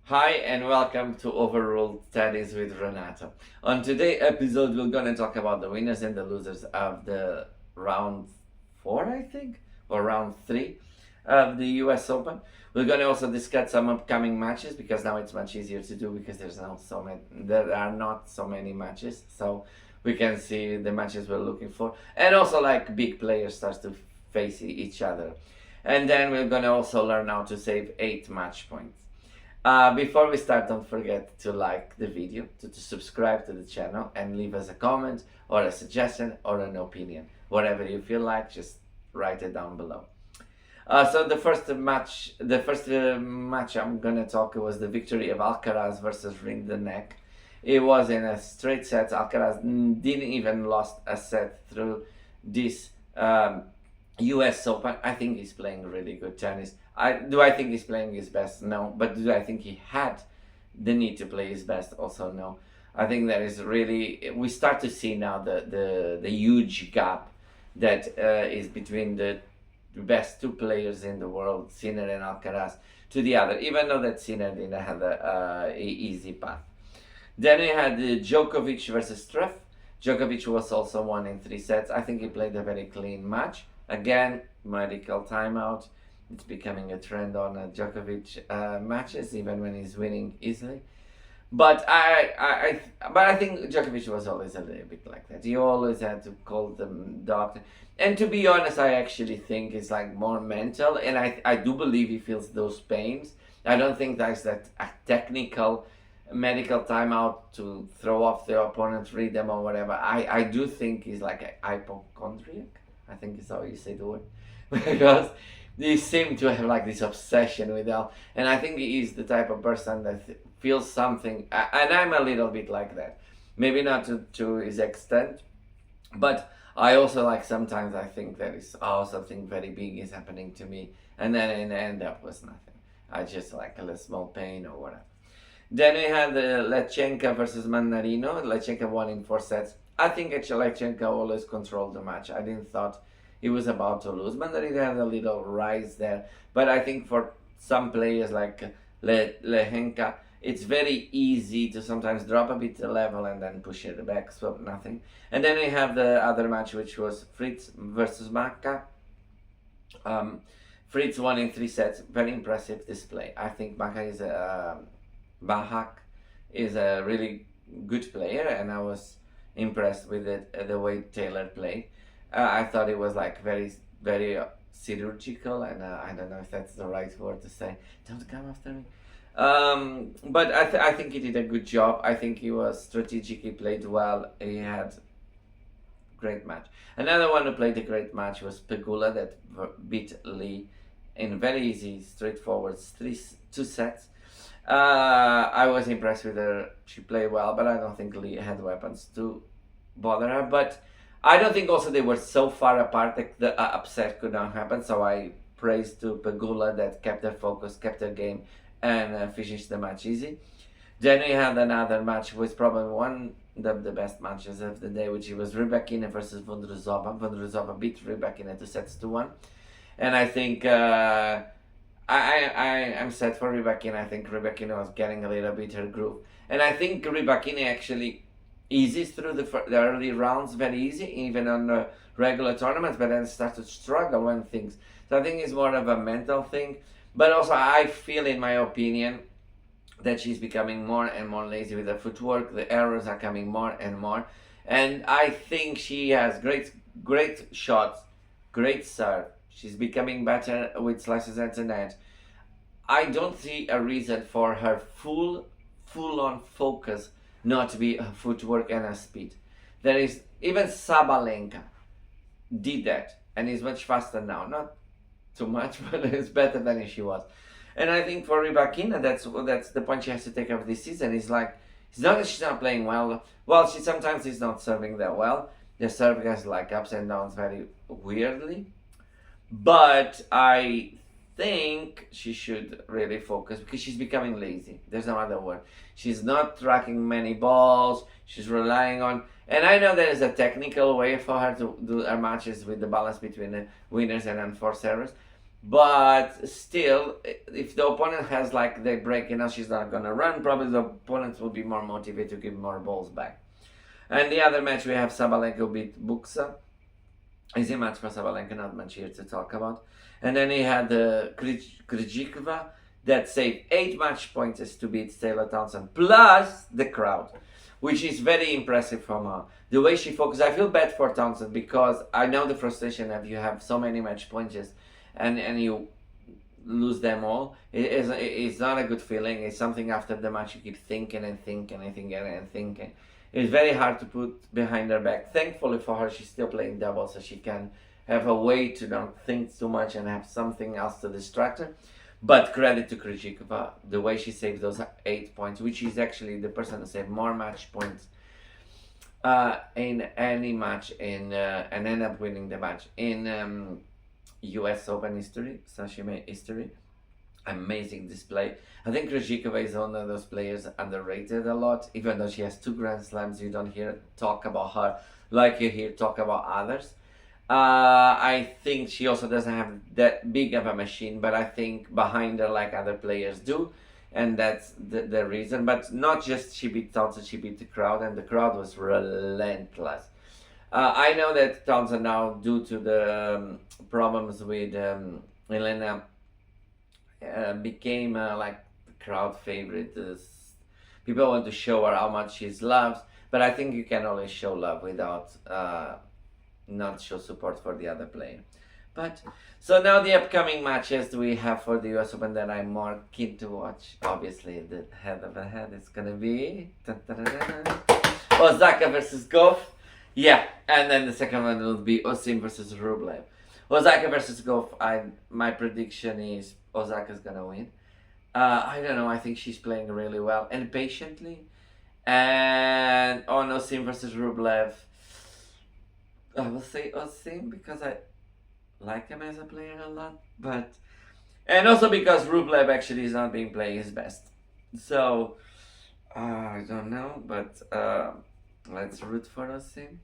Hi and welcome to Overruled Studies with Renato. On today's episode, we're going to talk about the winners and the losers of the round 4, I think, or round 3 of the US Open. We're going to also discuss some upcoming matches because now it's much easier to do because there are not so many matches, so we can see the matches we're looking for, and also like big players start to face each other. And then we're going to also learn how to save 8 match points. Before we start, don't forget to like the video, to subscribe to the channel, and leave us a comment or a suggestion or an opinion. Whatever you feel like, just write it down below. So the first match I'm gonna talk was the victory of Alcaraz versus Rinderknech. It was in a straight set. Alcaraz didn't even lost a set through this US Open. I think he's playing really good tennis. I think he's playing his best? No. But do I think he had the need to play his best? Also no. I think that is really, we start to see now the huge gap that is between the best two players in the world, Sinner and Alcaraz, to the other, even though that Sinner didn't have a easy path. Then we had Djokovic versus Struff. Djokovic was also won in 3 sets. I think he played a very clean match. Again, medical timeout. It's becoming a trend on Djokovic matches, even when he's winning easily. But I think Djokovic was always a little bit like that. He always had to call the doctor. And to be honest, I actually think it's like more mental, and I do believe he feels those pains. I don't think that's a technical medical timeout to throw off the opponent's rhythm or whatever. I do think he's like a hypochondriac. I think is how you say the word. Because they seem to have like this obsession with health, and I think he is the type of person that feels something, and I'm a little bit like that. Maybe not to his extent, but I also like sometimes I think that is something very big is happening to me, and then it end up with nothing. I just like a little small pain or whatever. Then we had Lechenka versus Mannarino. Lechenka won in 4 sets. I think actually Lechenka always controlled the match. I didn't thought he was about to lose. Mannarino had a little rise there, but I think for some players like Lechenka, it's very easy to sometimes drop a bit the level and then push it back, so nothing. And then we have the other match, which was Fritz versus Macca. Fritz won in 3 sets. Very impressive display. I think Bahak is a really good player, and I was impressed with the way Taylor played. I thought it was like very, very chirurgical, and I don't know if that's the right word to say. Don't come after me. But I think he did a good job. I think he was strategic. He played well. He had great match. Another one who played a great match was Pegula, that beat Lee in very easy, straightforward 2 sets. I was impressed with her. She played well, but I don't think Lee had weapons to bother her. But I don't think also they were so far apart that the upset could not happen. So I praised to Pegula that kept her focus, kept her game, and finished the match easy. Then we had another match, which was probably one of the best matches of the day, which was Rybakina versus Vondrousova. Vondrousova beat Rybakina 2 sets to 1, and I think I'm set for Rybakina. I think Rybakina was getting a little bit her groove, and I think Rybakina actually eases through the early rounds very easy, even on the regular tournaments, but then started to struggle when things. So I think it's more of a mental thing, but also I feel, in my opinion, that she's becoming more and more lazy with her footwork. The errors are coming more and more, and I think she has great shots, great serve. She's becoming better with slices at the net. I don't see a reason for her full-on focus not to be her footwork and her speed. There is even Sabalenka did that and is much faster now. Not too much, but it's better than she was. And I think for Rybakina, that's the point she has to take of this season. Is like, it's not that she's not playing well. Well, she sometimes is not serving that well. The serve has like ups and downs very weirdly. But I think she should really focus because she's becoming lazy. There's no other word. She's not tracking many balls. She's relying on, and I know there is a technical way for her to do her matches with the balance between the winners and unforced errors. But still, if the opponent has like they break, she's not gonna run. Probably the opponent will be more motivated to give more balls back. And the other match we have Sabalenka beat Buxa. Easy match for Sabalenka, not much here to talk about. And then he had Krejcikova that saved 8 match points to beat Taylor Townsend, plus the crowd, which is very impressive from her. The way she focused, I feel bad for Townsend because I know the frustration of you have so many match points and you lose them all. It's not a good feeling. It's something after the match you keep thinking and thinking and thinking and thinking. It's very hard to put behind her back. Thankfully for her, she's still playing doubles, so she can have a way to not think too much and have something else to distract her. But credit to Krejcikova, the way she saved those 8 points, which is actually the person to save more match points in any match and end up winning the match in U.S. Open history, Sashimi history. Amazing display. I think Krejcikova is one of those players underrated a lot. Even though she has 2 Grand Slams, you don't hear talk about her like you hear talk about others. I think she also doesn't have that big of a machine, but I think behind her like other players do, and that's the reason. But not just she beat Townsend, she beat the crowd, and the crowd was relentless. I know that Townsend now, due to the problems with Elena, became like the crowd favorite. People want to show her how much she's loved, but I think you can always show love without not show support for the other player. But so now the upcoming matches we have for the US Open that I'm more keen to watch. Obviously, the head of the head is gonna be Osaka versus Goff. Yeah, and then the second one will be Osim versus Rublev. Osaka versus Goff. My prediction is Osaka's gonna win. I don't know. I think she's playing really well and patiently. And on Osim versus Rublev, I will say Osim because I like him as a player a lot, but and also because Rublev actually is not being playing his best. So I don't know, but let's root for Osim.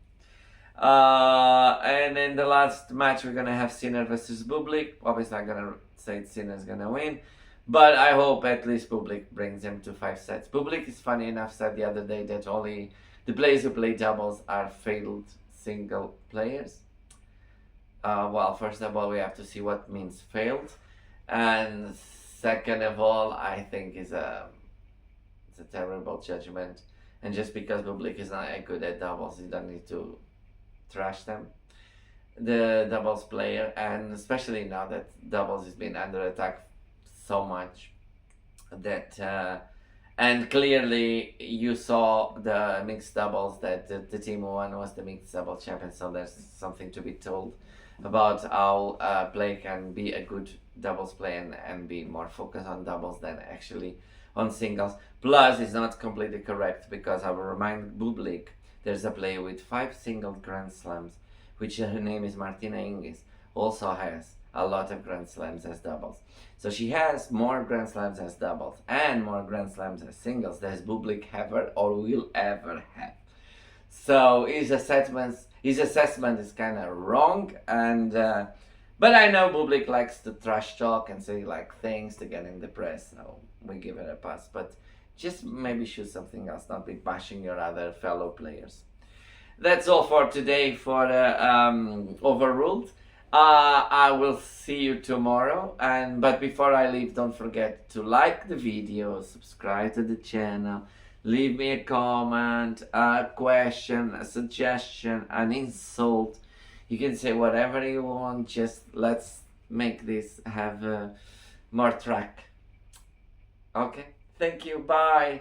And in the last match, we're gonna have Sinner versus Bublik. Obviously, I'm gonna say Sinner's gonna win, but I hope at least Bublik brings him to 5 sets. Bublik is funny enough said the other day that only the players who play doubles are failed single players. Well, first of all, we have to see what means failed, and second of all, I think it's a terrible judgment. And just because Bublik is not good at doubles, you don't need to trash them, the doubles player, and especially now that doubles has been under attack so much that and clearly you saw the mixed doubles that the team who won was the mixed double champion, so there's something to be told about how play can be a good doubles play and be more focused on doubles than actually on singles. Plus, it's not completely correct because I will remind Bublik there's a player with 5 single Grand Slams, which her name is Martina Hingis, also has a lot of Grand Slams as doubles. So she has more Grand Slams as doubles and more Grand Slams as singles than Bublik ever or will ever have. So his assessment is kind of wrong, and but I know Bublik likes to trash talk and say like things to get in the press, so we give it a pass. But just maybe choose something else, not be bashing your other fellow players. That's all for today for Overruled. I will see you tomorrow, but before I leave, don't forget to like the video, subscribe to the channel, leave me a comment, a question, a suggestion, an insult. You can say whatever you want, just let's make this have more track. Okay, thank you, bye.